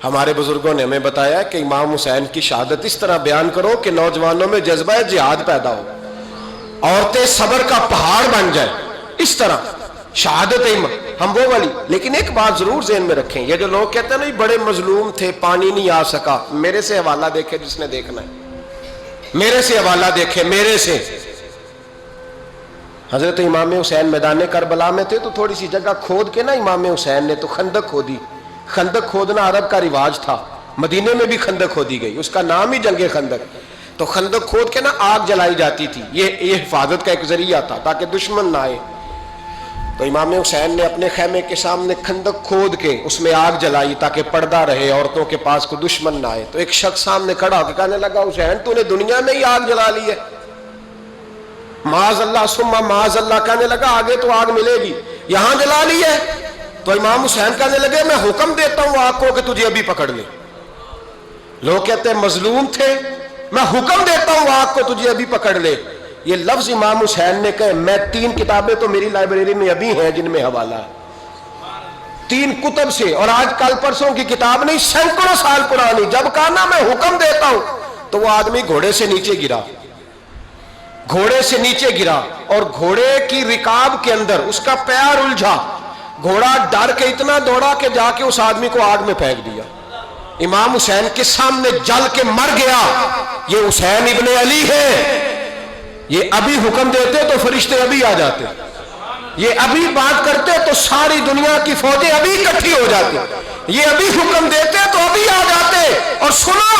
ہمارے بزرگوں نے ہمیں بتایا کہ امام حسین کی شہادت اس طرح بیان کرو کہ نوجوانوں میں جذبہ جہاد پیدا ہو، عورتیں صبر کا پہاڑ بن جائے، اس طرح شہادت ہم وہ والی۔ لیکن ایک بات ضرور ذہن میں رکھیں، یہ جو لوگ کہتے ہیں نا بڑے مظلوم تھے پانی نہیں آ سکا، میرے سے حوالہ دیکھے جس نے دیکھنا ہے، میرے سے حوالہ دیکھے، میرے سے۔ حضرت امام حسین میدان کربلا میں تھے تو تھوڑی سی جگہ کھود کے نا امام حسین نے تو خندق کھودی۔ خندق کھودنا عرب کا رواج تھا، مدینے میں بھی خندق کھودی گئی، اس کا نام ہی جنگ خندق۔ تو خندق کھود کے نا آگ جلائی جاتی تھی، یہ حفاظت کا ایک ذریعہ تھا تاکہ دشمن نہ آئے۔ تو امام حسین نے اپنے خیمے کے سامنے خندق کھود کے اس میں آگ جلائی تاکہ پردہ رہے، عورتوں کے پاس کوئی دشمن نہ آئے۔ تو ایک شخص سامنے کھڑا ہو کے کہنے لگا، حسین تو نے دنیا میں ہی آگ جلا لی ہے؟ معاذ اللہ ثم معاذ اللہ، کہنے لگا آگے تو آگ ملے گی، یہاں جلا لی ہے؟ تو امام حسین کہنے لگے میں حکم دیتا ہوں آگ کو کہ تجھے ابھی پکڑ لے۔ لوگ کہتے ہیں مظلوم تھے، میں حکم دیتا ہوں آگ کو تجھے ابھی پکڑ لے۔ یہ لفظ امام حسین نے کہے، میں 3 کتابیں تو میری لائبریری میں ابھی ہیں جن میں حوالہ ہے، 3 کتب سے، اور آج کل پرسوں کی کتاب نہیں، سینکڑوں سال پرانی۔ جب کہا نا میں حکم دیتا ہوں تو وہ آدمی گھوڑے سے نیچے گرا، گھوڑے سے نیچے گرا، اور گھوڑے کی رکاب کے اندر اس کا پیر الجھا، گھوڑا ڈر کے اتنا دوڑا کہ جا کے اس آدمی کو آگ میں پھینک دیا۔ امام حسین کے سامنے جل کے مر گیا۔ یہ حسین ابن علی ہے، یہ ابھی حکم دیتے تو فرشتے ابھی آ جاتے، یہ ابھی بات کرتے تو ساری دنیا کی فوجیں ابھی اکٹھی ہو جاتی، یہ ابھی حکم دیتے تو ابھی آ جاتے۔ اور سنو،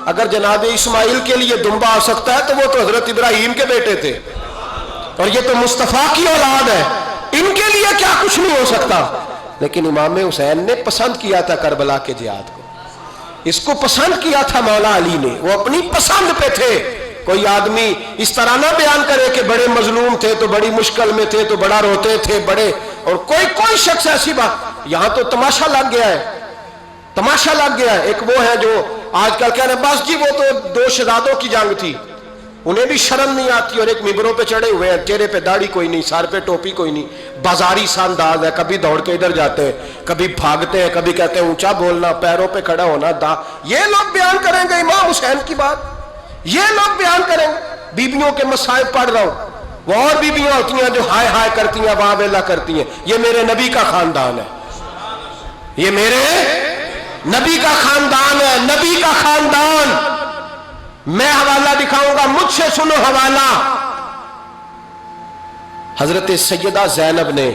اگر جناب اسماعیل کے لیے دمبا آ سکتا ہے تو وہ تو حضرت ابراہیم کے بیٹے تھے، اور یہ تو مصطفیٰ کی اولاد ہے، ان کے لیے کیا کچھ نہیں ہو سکتا؟ لیکن امام حسین نے پسند کیا تھا کربلا کے جہاد کو، اس کو پسند کیا تھا مولا علی نے، وہ اپنی پسند پہ تھے۔ کوئی آدمی اس طرح نہ بیان کرے کہ بڑے مظلوم تھے تو بڑی مشکل میں تھے تو بڑا روتے تھے بڑے، اور کوئی شخص ایسی بات، یہاں تو تماشا لگ گیا ہے، تماشا لگ گیا ہے۔ ایک وہ ہے جو آج کل کہہ رہے بس جی وہ تو 2 شہزادوں کی جنگ تھی، انہیں بھی شرم نہیں آتی، اور ایک ممبروں پہ چڑھے ہوئے ہیں، چہرے پہ داڑھی کوئی نہیں، سر پہ ٹوپی کوئی نہیں، بازاری سا انداز ہے، کبھی دوڑ کے ادھر جاتے ہیں، کبھی بھاگتے ہیں، کبھی کہتے ہیں اونچا بولنا، پیروں پہ کھڑا ہونا، یہ لوگ بیان کریں گے امام حسین کی بات، یہ لوگ بیان کریں گے۔ بیبیوں کے مصائب پڑھ رہا ہوں، وہ اور بیبیاں ہوتی ہیں جو ہائے ہائے کرتی ہیں، واہ ویلا کرتی ہیں، یہ میرے نبی کا خاندان ہے، یہ میرے نبی کا خاندان ہے، نبی کا خاندان۔ میں حوالہ دکھاؤں گا، مجھ سے سنو حوالہ۔ حضرت سیدہ زینب نے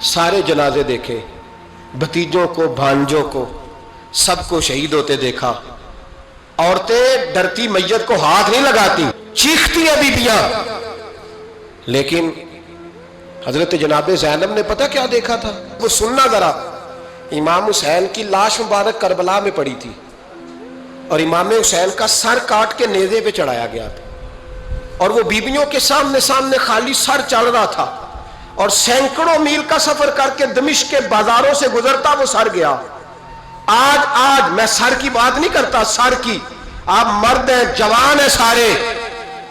سارے جنازے دیکھے، بھتیجوں کو، بھانجوں کو، سب کو شہید ہوتے دیکھا۔ عورتیں ڈرتی میت کو ہاتھ نہیں لگاتی، چیختی ہیں بیبیاں، لیکن حضرت جناب زینب نے پتہ کیا دیکھا تھا؟ وہ سننا ذرا۔ امام حسین کی لاش مبارک کربلا میں پڑی تھی، اور امام حسین کا سر کاٹ کے نیزے پہ چڑھایا گیا تھا، اور وہ بیبیوں کے سامنے خالی سر چل رہا تھا، اور سینکڑوں میل کا سفر کر کے دمشق کے بازاروں سے گزرتا وہ سر گیا۔ آج میں سر کی بات نہیں کرتا، سر کی، آپ مرد ہیں، جوان ہیں سارے،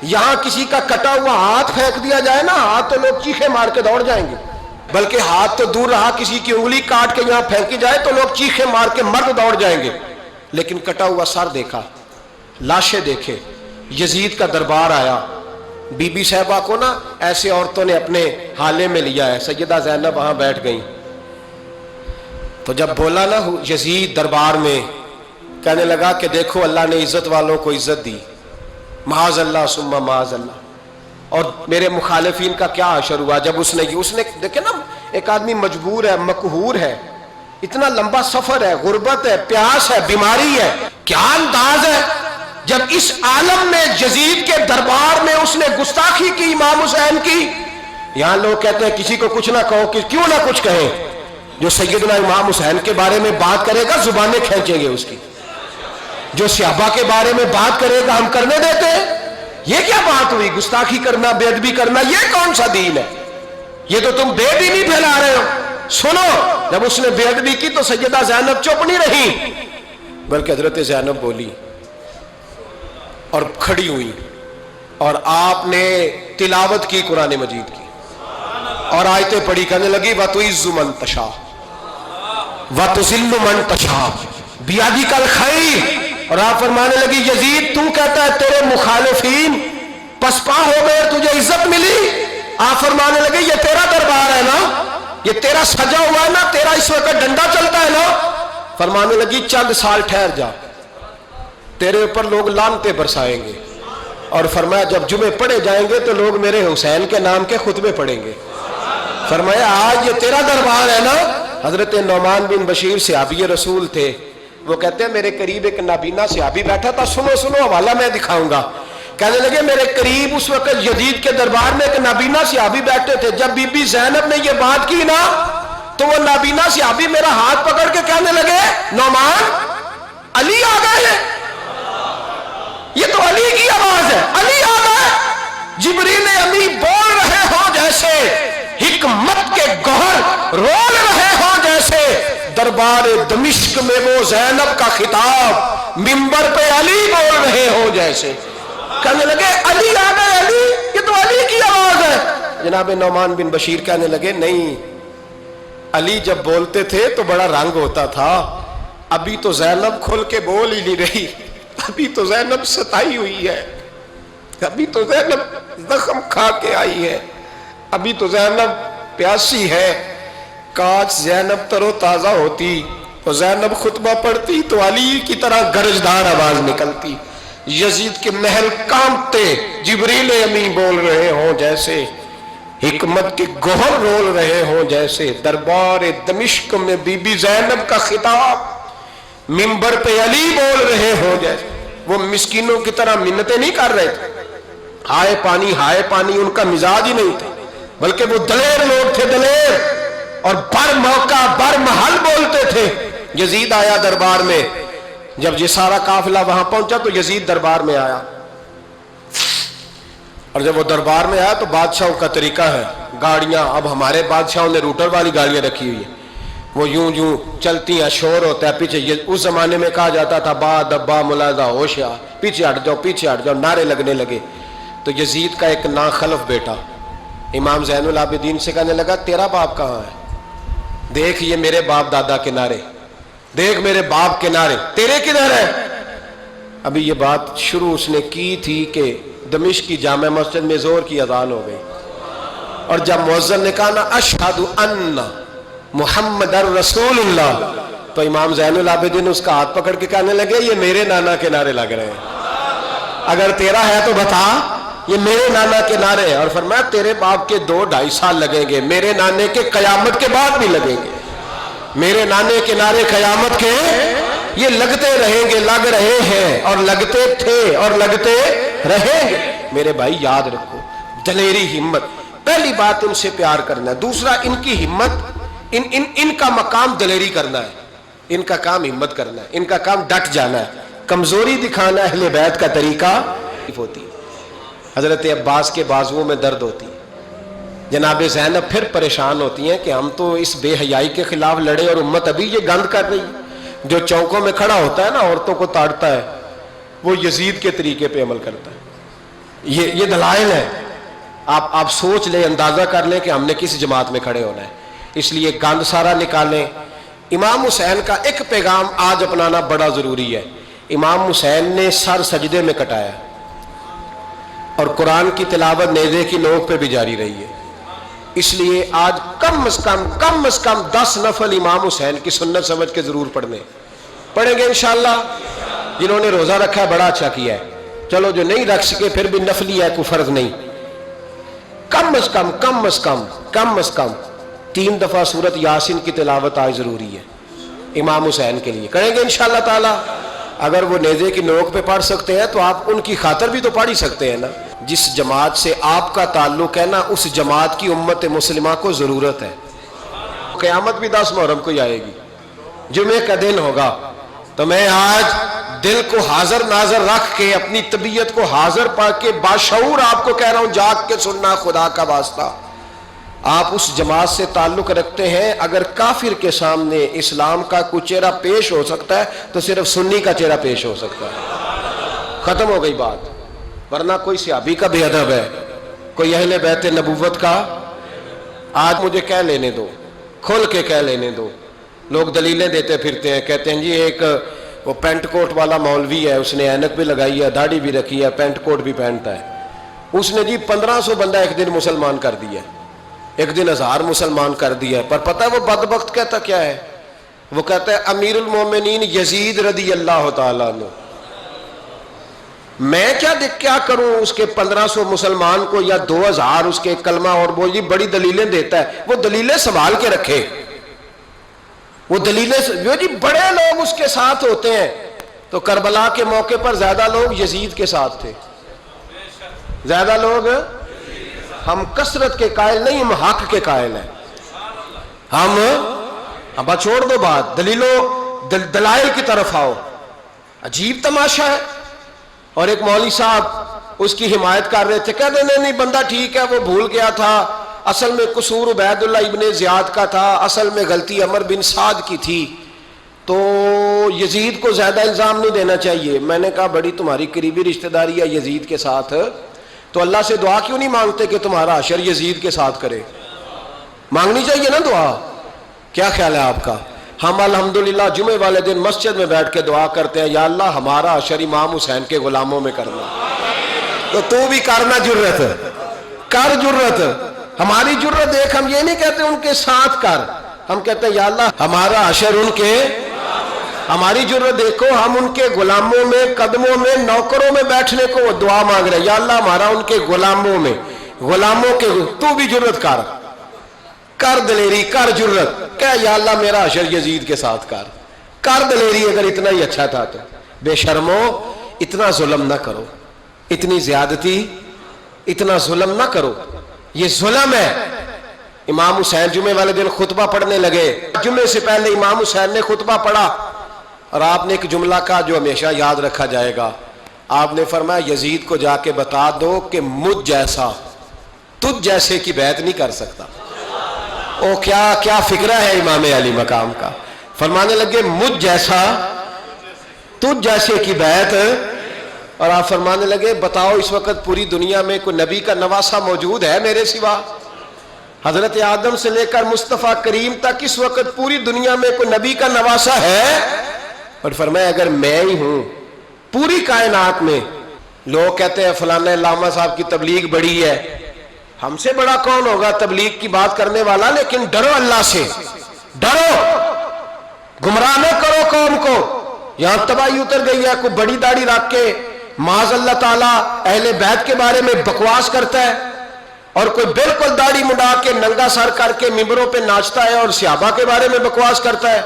یہاں کسی کا کٹا ہوا ہاتھ پھینک دیا جائے نا، ہاتھ تو لوگ چیخے مار کے دوڑ جائیں گے، بلکہ ہاتھ تو دور رہا، کسی کی انگلی کاٹ کے یہاں پھینکی جائے تو لوگ چیخے مار کے مرد دوڑ جائیں گے، لیکن کٹا ہوا سر دیکھا، لاشیں دیکھے۔ یزید کا دربار آیا، بی بی صاحبہ کو نا ایسے عورتوں نے اپنے حالے میں لیا ہے، سیدہ زینب وہاں بیٹھ گئیں، تو جب بولا نا یزید دربار میں، کہنے لگا کہ دیکھو اللہ نے عزت والوں کو عزت دی، معاذ اللہ ثم معاذ اللہ، اور میرے مخالفین کا کیا حشر ہوا جب اس نے دیکھے نا، ایک آدمی مجبور ہے، مقہور ہے، اتنا لمبا سفر ہے، غربت ہے، پیاس ہے، بیماری ہے، کیا انداز ہے جب اس عالم میں یزید کے دربار میں اس نے گستاخی کی امام حسین کی۔ یہاں لوگ کہتے ہیں کسی کو کچھ نہ کہو، کیوں نہ کچھ کہیں، جو سیدنا امام حسین کے بارے میں بات کرے گا زبانیں کھینچیں گے اس کی، جو صحابہ کے بارے میں بات کرے گا ہم کرنے دیتے ہیں؟ یہ کیا بات ہوئی؟ گستاخی کرنا، بے ادبی کرنا، یہ کون سا دین ہے؟ یہ تو تم بے دینی پھیلا رہے ہو۔ سنو، جب اس نے بے ادبی کی تو سیدہ زینب چپ نہیں رہی، بلکہ حضرت زینب بولی اور کھڑی ہوئی، اور آپ نے تلاوت کی قرآن مجید کی، اور آیتیں پڑھی، کہنے لگی وَتُعِزُّ مَن تَشَاءُ وَتُذِلُّ مَن تَشَاءُ بیادی کل خیر، اور آپ فرمانے لگی یزید تو کہتا ہے تیرے مخالفین پسپا ہو گئے، تجھے عزت ملی؟ آپ فرمانے لگے یہ تیرا دربار ہے نا، یہ تیرا سجا ہوا ہے نا، تیرا اس وقت ڈنڈا چلتا ہے نا؟ فرمانے لگی چند سال ٹھہر جا، تیرے اوپر لوگ لعنتیں برسائیں گے، اور فرمایا جب جمعے پڑھے جائیں گے تو لوگ میرے حسین کے نام کے خطبے پڑھیں گے۔ فرمایا آج یہ تیرا دربار ہے نا۔ حضرت نعمان بن بشیر صحابی رسول تھے، وہ کہتے ہیں میرے قریب ایک نابینا صحابی بیٹھا تھا، سنو سنو حوالہ میں دکھاؤں گا۔ کہنے لگے میرے قریب اس وقت یزید کے دربار میں ایک نابینا صحابی بیٹھے تھے، جب بی بی زینب نے یہ بات کی نا تو وہ نابینا صحابی میرا ہاتھ پکڑ کے کہنے لگے نعمان علی آ گئے، یہ تو علی کی آواز ہے، علی آ گئے۔ جبریل امی بول رہے ہوں جیسے، حکمت کے گوہر رول رہے ہوں جیسے، دربار دمشق میں وہ زینب کا خطاب منبر پہ علی بول رہے ہوں جیسے۔ کہنے لگے علی آ گئے، علی، یہ تو علی کی آواز ہے۔ جناب نعمان بن بشیر کہنے لگے نہیں، علی جب بولتے تھے تو بڑا رنگ ہوتا تھا، ابھی تو زینب کھل کے بول ہی نہیں رہی، ابھی تو زینب ستائی ہوئی ہے، ابھی تو زینب زخم کھا کے آئی ہے، ابھی تو زینب پیاسی ہے۔ کاش زینب تر و تازہ ہوتی تو زینب خطبہ پڑھتی تو علی کی طرح گرجدار آواز نکلتی۔ یزید کے محل کانپتے، جبریل امی بول رہے ہوں جیسے، حکمت کے گوہر رول رہے ہوں جیسے، دربار دمشق میں بی بی زینب کا خطاب منبر پہ علی بول رہے ہوں جیسے۔ وہ مسکینوں کی طرح منتیں نہیں کر رہے تھے، ہائے پانی ان کا مزاج ہی نہیں تھا، بلکہ وہ دلیر لوگ تھے، دلیر، اور بر موقع بر محل بولتے تھے۔ یزید آیا دربار میں، جب یہ سارا قافلہ وہاں پہنچا تو یزید دربار میں آیا، اور جب وہ دربار میں آیا تو بادشاہوں کا طریقہ ہے، گاڑیاں، اب ہمارے بادشاہوں نے روٹر والی گاڑیاں رکھی ہوئی ہیں، وہ یوں یوں چلتی ہیں، شور ہوتا ہے پیچھے۔ اس زمانے میں کہا جاتا تھا با دبا ملاحظہ ہوشیا، پیچھے ہٹ جاؤ پیچھے ہٹ جاؤ، نعرے لگنے لگے۔ تو یزید کا ایک ناخلف بیٹا امام زین العابدین سے کہنے لگا تیرا باپ کہاں ہے؟ دیکھ یہ میرے باپ دادا کے نعرے، دیکھ میرے باپ کے نعرے، تیرے کدھر ہے؟ ابھی یہ بات شروع اس نے کی تھی کہ دمشق کی جامع مسجد میں زور کی اذان ہو گئی، اور جب مؤذن نے کہا نا اشہد ان محمد رسول اللہ، تو امام زین العابدین اس کا ہاتھ پکڑ کے کہنے لگے یہ میرے نانا کے نعرے لگ رہے ہیں، اگر تیرا ہے تو بتا، یہ میرے نانا کے نعرے ہیں۔ اور فرمایا تیرے باپ کے 2-2.5 سال لگیں گے، میرے نانے کے قیامت کے بعد بھی لگیں گے، میرے نانے کے نعرے قیامت کے یہ لگتے رہیں گے، لگ رہے ہیں اور لگتے تھے اور لگتے رہیں گے۔ میرے بھائی یاد رکھو، دلیری، ہمت، پہلی بات ان سے پیار کرنا ہے، دوسرا ان کی ہمت، ان کا مقام دلیری کرنا ہے، ان کا کام ہمت کرنا ہے، ان کا کام ڈٹ جانا ہے، کمزوری دکھانا اہل بیت کا طریقہ ہوتی ہے۔ حضرت عباس کے بازوؤں میں درد ہوتی ہے، جناب زینب پھر پریشان ہوتی ہیں کہ ہم تو اس بے حیائی کے خلاف لڑے اور امت ابھی یہ گند کر رہی ہے۔ جو چوکوں میں کھڑا ہوتا ہے نا عورتوں کو تاڑتا ہے، وہ یزید کے طریقے پہ عمل کرتا ہے۔ یہ دلائل ہے، آپ سوچ لیں، اندازہ کر لیں کہ ہم نے کس جماعت میں کھڑے ہونا ہے، اس لیے گند سارا نکالیں۔ امام حسین کا ایک پیغام آج اپنانا بڑا ضروری ہے۔ امام حسین نے سر سجدے میں کٹایا اور قرآن کی تلاوت نیزے کی نوک پہ بھی جاری رہی ہے، اس لیے آج کم از کم 10 نفل امام حسین کی سنت سمجھ کے ضرور پڑھیں گے انشاءاللہ۔ جنہوں نے روزہ رکھا ہے بڑا اچھا کیا ہے، چلو جو نہیں رکھ سکے پھر بھی نفلی ہے، کوئی فرض نہیں، کم از کم 3 دفعہ سورت یاسین کی تلاوت آج ضروری ہے امام حسین کے لیے، کریں گے انشاءاللہ تعالی۔ اگر وہ نیزے کی نوک پہ پڑھ سکتے ہیں تو آپ ان کی خاطر بھی تو پڑھ ہی سکتے ہیں نا۔ جس جماعت سے آپ کا تعلق ہے نا، اس جماعت کی امت مسلمہ کو ضرورت ہے۔ قیامت بھی 10 محرم کو ہی آئے گی، جمعے کا دن ہوگا، تو میں آج دل کو حاضر ناظر رکھ کے، اپنی طبیعت کو حاضر پا کے باشعور آپ کو کہہ رہا ہوں، جاگ کے سننا خدا کا واسطہ۔ آپ اس جماعت سے تعلق رکھتے ہیں، اگر کافر کے سامنے اسلام کا کوئی چہرہ پیش ہو سکتا ہے تو صرف سنی کا چہرہ پیش ہو سکتا ہے، ختم ہو گئی بات۔ ورنہ کوئی صحابی کا بے ادب ہے، کوئی اہل بیت نبوت کا، آج مجھے کہہ لینے دو، کھول کے کہہ لینے دو، لوگ دلیلیں دیتے پھرتے ہیں، کہتے ہیں جی ایک وہ پینٹ کوٹ والا مولوی ہے، اس نے اینک بھی لگائی ہے، داڑھی بھی رکھی ہے، پینٹ کوٹ بھی پہنتا ہے، اس نے جی 1500 بندہ ایک دن مسلمان کر دیا، ایک دن 1000 مسلمان کر دیا، پر پتہ ہے وہ بدبخت کہتا کیا ہے؟ وہ کہتا ہے امیر المومنین یزید رضی اللہ تعالیٰ عنہ، میں کیا کروں اس کے 1500 مسلمان کو یا 2000 اس کے کلمہ اور وہ جی بڑی دلیلیں دیتا ہے، وہ دلیلیں سنبھال کے رکھے، وہ دلیلیں جو جی بڑے لوگ اس کے ساتھ ہوتے ہیں، تو کربلا کے موقع پر زیادہ لوگ یزید کے ساتھ تھے، زیادہ لوگ، ہم کثرت کے قائل نہیں، ہم حق کے قائل ہیں، ہم اب چھوڑ دو بات، دلائل کی طرف آؤ۔ عجیب تماشا ہے، اور ایک مولوی صاحب اس کی حمایت کر رہے تھے، کہتے نہیں بندہ ٹھیک ہے، وہ بھول گیا تھا، اصل میں قصور عبید اللہ ابن زیاد کا تھا، اصل میں غلطی عمر بن سعد کی تھی، تو یزید کو زیادہ الزام نہیں دینا چاہیے۔ میں نے کہا بڑی تمہاری قریبی رشتہ داری ہے یزید کے ساتھ، تو اللہ سے دعا کیوں نہیں مانگتے کہ تمہارا حشر یزید کے ساتھ کرے؟ مانگنی چاہیے نا دعا، کیا خیال ہے آپ کا؟ ہم الحمدللہ جمعے والے دن مسجد میں بیٹھ کے دعا کرتے ہیں، یا اللہ ہمارا حشر امام حسین کے غلاموں میں کرنا، تو بھی کرنا، جرت کر، جرت ہماری جرت دیکھ، ہم یہ نہیں کہتے ان کے ساتھ کر، ہم کہتے ہیں یا اللہ ہمارا حشر ان کے، ہماری جرت دیکھو، ہم ان کے غلاموں میں، قدموں میں، نوکروں میں بیٹھنے کو وہ دعا مانگ رہے ہیں، یا اللہ ہمارا ان کے غلاموں میں، غلاموں کے، تو بھی جرت کر دلیری، کر جرت، کہ یا اللہ میرا حشر یزید کے ساتھ کر دلیری، اگر اتنا ہی اچھا تھا تو۔ بے شرمو، اتنا ظلم نہ کرو، اتنی زیادتی، اتنا ظلم نہ کرو، یہ ظلم ہے۔ امام حسین جمعے والے دن خطبہ پڑھنے لگے، جمعے سے پہلے امام حسین نے خطبہ پڑھا، اور آپ نے ایک جملہ کہا جو ہمیشہ یاد رکھا جائے گا، آپ نے فرمایا یزید کو جا کے بتا دو کہ مجھ جیسا تجھ جیسے کی بیعت نہیں کر سکتا۔ او کیا فکرہ ہے امام علی مقام کا، فرمانے لگے مجھ جیسا تجھ جیسے کی بیعت، اور آپ فرمانے لگے بتاؤ اس وقت پوری دنیا میں کوئی نبی کا نواسہ موجود ہے میرے سوا؟ حضرت آدم سے لے کر مصطفیٰ کریم تک اس وقت پوری دنیا میں کوئی نبی کا نواسہ ہے؟ اور فرمایا اگر میں ہی ہوں پوری کائنات میں، لوگ کہتے ہیں فلانا علامہ صاحب کی تبلیغ بڑی ہے، ہم سے بڑا کون ہوگا تبلیغ کی بات کرنے والا، لیکن ڈرو اللہ سے، ڈرو، گمراہ نہ کرو قوم کو۔ یہاں تباہی اتر گئی ہے، کوئی بڑی داڑھی رکھ کے معاذ اللہ تعالیٰ اہل بیت کے بارے میں بکواس کرتا ہے، اور کوئی بالکل داڑھی مڈا کے ننگا سر کر کے ممبروں پہ ناچتا ہے اور صحابہ کے بارے میں بکواس کرتا ہے۔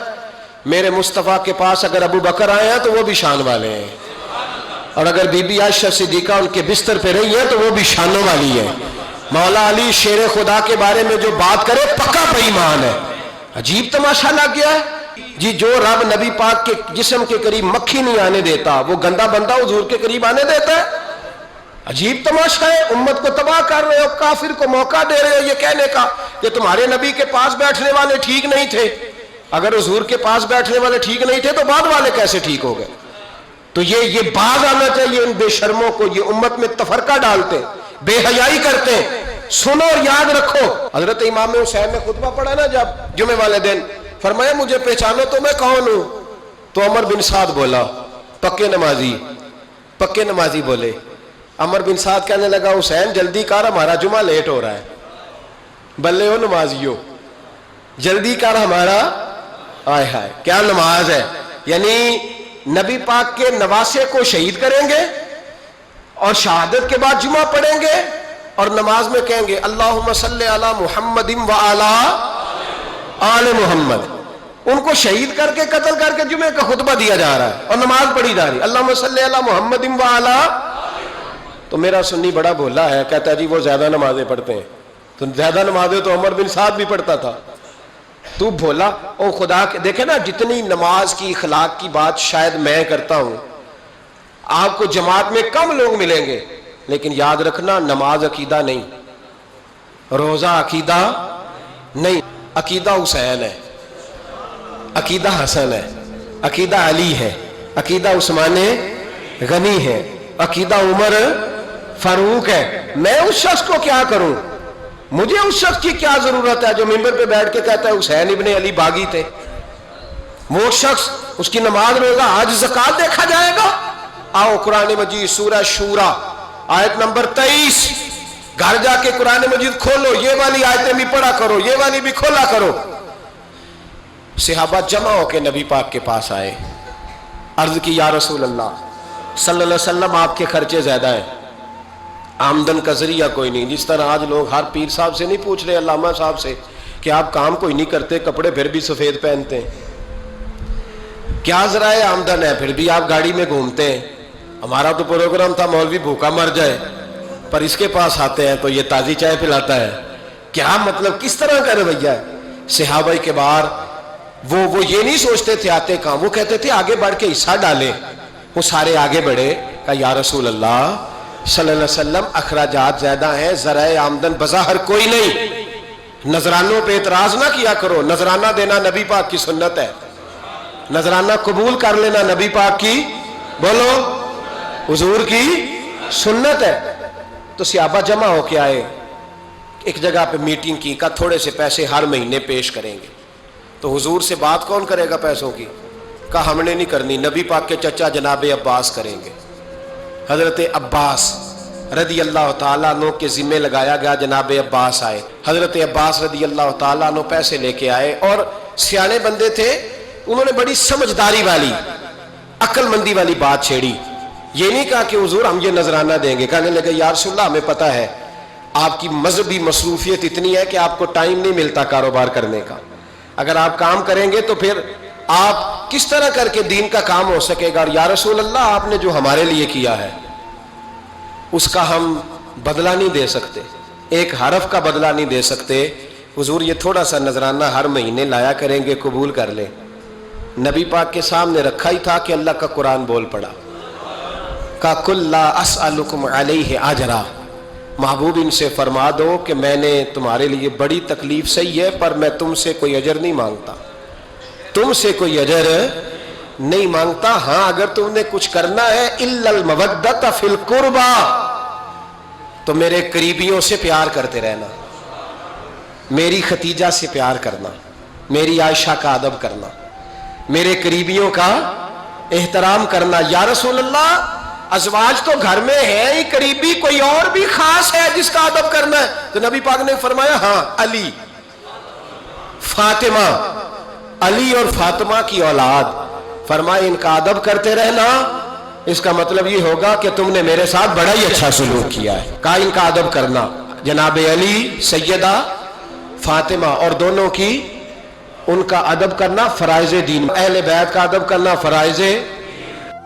میرے مصطفیٰ کے پاس اگر ابو بکر آئے ہیں تو وہ بھی شان والے ہیں، اور اگر بی بی عائشہ صدیقہ ان کے بستر پہ رہی ہے تو وہ بھی شانوں والی ہے۔ مولا علی شیر خدا کے بارے میں جو بات کرے پکا بے ایمان ہے۔ عجیب تماشا لگ گیا ہے جی، جو رب نبی پاک کے جسم کے قریب مکھی نہیں آنے دیتا، وہ گندا بندہ حضور کے قریب آنے دیتا ہے؟ عجیب تماشا ہے، امت کو تباہ کر رہے ہو، کافر کو موقع دے رہے ہو یہ کہنے کا کہ تمہارے نبی کے پاس بیٹھنے والے ٹھیک نہیں تھے۔ اگر حضور کے پاس بیٹھنے والے ٹھیک نہیں تھے تو بعد والے کیسے ٹھیک ہو گئے؟ تو یہ باز آنا چاہیے ان بے شرموں کو، یہ امت میں تفرقہ ڈالتے، بے حیائی کرتے۔ سنو اور یاد رکھو، حضرت امام حسین نے خطبہ پڑھا نا جب جمعے والے دن، فرمایا مجھے پہچانو تو میں کون ہوں؟ تو عمر بن سعد بولا، پکے نمازی بولے۔ عمر بن سعد کہنے لگا حسین جلدی کر، ہمارا جمعہ لیٹ ہو رہا ہے۔ بلے ہو نمازیو، جلدی کر ہمارا، آئے ہائے کیا نماز ہے، یعنی نبی پاک کے نواسے کو شہید کریں گے اور شہادت کے بعد جمعہ پڑھیں گے اور نماز میں کہیں گے اللہم صلی علی محمد و علی آل محمد، ان کو شہید کر کے قتل کر کے جمعے کا خطبہ دیا جا رہا ہے اور نماز پڑھی جا رہی ہے اللہم صلی علی محمد و علی۔ تو میرا سنی بڑا بھولا ہے، کہتا ہے جی وہ زیادہ نمازیں پڑھتے ہیں، تو زیادہ نمازیں تو عمر بن سعد بھی پڑھتا تھا، تو بھولا۔ او خدا کے دیکھیں نا، جتنی نماز کی اخلاق کی بات شاید میں کرتا ہوں، آپ کو جماعت میں کم لوگ ملیں گے، لیکن یاد رکھنا نماز عقیدہ نہیں، روزہ عقیدہ نہیں، عقیدہ حسین ہے، عقیدہ حسن ہے، عقیدہ علی ہے، عقیدہ عثمان غنی ہے، عقیدہ عمر فاروق ہے۔ میں اس شخص کو کیا کروں؟ مجھے اس شخص کی کیا ضرورت ہے جو ممبر پہ بیٹھ کے کہتا ہے حسین ابن علی باغی تھے؟ وہ شخص اس کی نماز روزہ حج زکات دیکھا جائے گا؟ آؤ قرآن مجید سورہ شورا آیت نمبر 23، گھر جا کے قرآن مجید کھولو، یہ والی آیتیں بھی پڑھا کرو، یہ والی بھی کھولا کرو۔ صحابہ جمع ہو کے نبی پاک کے پاس آئے، عرض کی یا رسول اللہ صلی اللہ علیہ وسلم آپ کے خرچے زیادہ ہیں، آمدن کا ذریعہ کوئی نہیں۔ جس طرح آج لوگ ہر پیر صاحب سے نہیں پوچھ رہے، علامہ صاحب سے، کہ آپ کام کوئی نہیں کرتے، کپڑے پھر بھی سفید پہنتے ہیں، کیا ذرائع آمدن ہے، پھر بھی آپ گاڑی میں گھومتے ہیں۔ ہمارا تو پروگرام تھا مولوی بھوکا مر جائے، پر اس کے پاس آتے ہیں تو یہ تازی چائے پلاتا ہے، کیا مطلب، کس طرح کا رویہ ہے؟ صحابہ کے بار وہ یہ نہیں سوچتے تھے آتے کام، وہ کہتے تھے آگے بڑھ کے حصہ ڈالیں۔ وہ سارے آگے بڑھے، کہا یا رسول اللہ صلی اللہ علیہ وسلم اخراجات زیادہ ہیں، ذرائع آمدن بظاہر کوئی نہیں، نذرانوں پہ اعتراض نہ کیا کرو، نذرانہ دینا نبی پاک کی سنت ہے، نذرانہ قبول کر لینا نبی پاک کی، بولو، حضور کی سنت ہے۔ تو صحابہ جمع ہو کے آئے، ایک جگہ پہ میٹنگ کی، کہا تھوڑے سے پیسے ہر مہینے پیش کریں گے۔ تو حضور سے بات کون کرے گا پیسوں کی؟ کہا ہم نے نہیں کرنی، نبی پاک کے چچا جناب عباس کریں گے۔ حضرت عباس رضی اللہ تعالیٰ عنہ کے ذمے لگایا گیا، جناب عباس آئے، حضرت عباس رضی اللہ تعالیٰ عنہ پیسے لے کے آئے، اور سیانے بندے تھے، انہوں نے بڑی سمجھداری والی، عقل مندی والی بات چھیڑی۔ یہ نہیں کہا کہ حضور ہم یہ نذرانہ دیں گے، کہنے لگے یا رسول اللہ ہمیں پتہ ہے آپ کی مذہبی مصروفیت اتنی ہے کہ آپ کو ٹائم نہیں ملتا کاروبار کرنے کا، اگر آپ کام کریں گے تو پھر آپ کس طرح کر کے دین کا کام ہو سکے گا، اور یا رسول اللہ آپ نے جو ہمارے لیے کیا ہے اس کا ہم بدلہ نہیں دے سکتے، ایک حرف کا بدلہ نہیں دے سکتے، حضور یہ تھوڑا سا نذرانہ ہر مہینے لایا کریں گے، قبول کر لیں۔ نبی پاک کے سامنے رکھا ہی تھا کہ اللہ کا قرآن بول پڑا، کا کل لا اسألکم علیہ اجرا، محبوب ان سے فرما دو کہ میں نے تمہارے لیے بڑی تکلیف سہی ہے، پر میں تم سے کوئی اجر نہیں مانگتا، تم سے کوئی اجر نہیں مانگتا، ہاں اگر تم نے کچھ کرنا ہے الا المودۃ فی القربى، تو میرے قریبیوں سے پیار کرتے رہنا، میری ختیجہ سے پیار کرنا، میری عائشہ کا ادب کرنا، میرے قریبیوں کا احترام کرنا۔ یا رسول اللہ ازواج تو گھر میں ہے ہی، قریبی کوئی اور بھی خاص ہے جس کا ادب کرنا ہے؟ تو نبی پاک نے فرمایا ہاں، علی، فاطمہ، علی اور فاطمہ کی اولاد، فرمایا ان کا ادب کرتے رہنا، اس کا مطلب یہ ہوگا کہ تم نے میرے ساتھ بڑا ہی اچھا سلوک کیا ہے، کہا ان کا ادب کرنا، جناب علی، سیدہ فاطمہ، اور دونوں کی ان کا ادب کرنا فرائض دین، اہل بیت کا ادب کرنا فرائض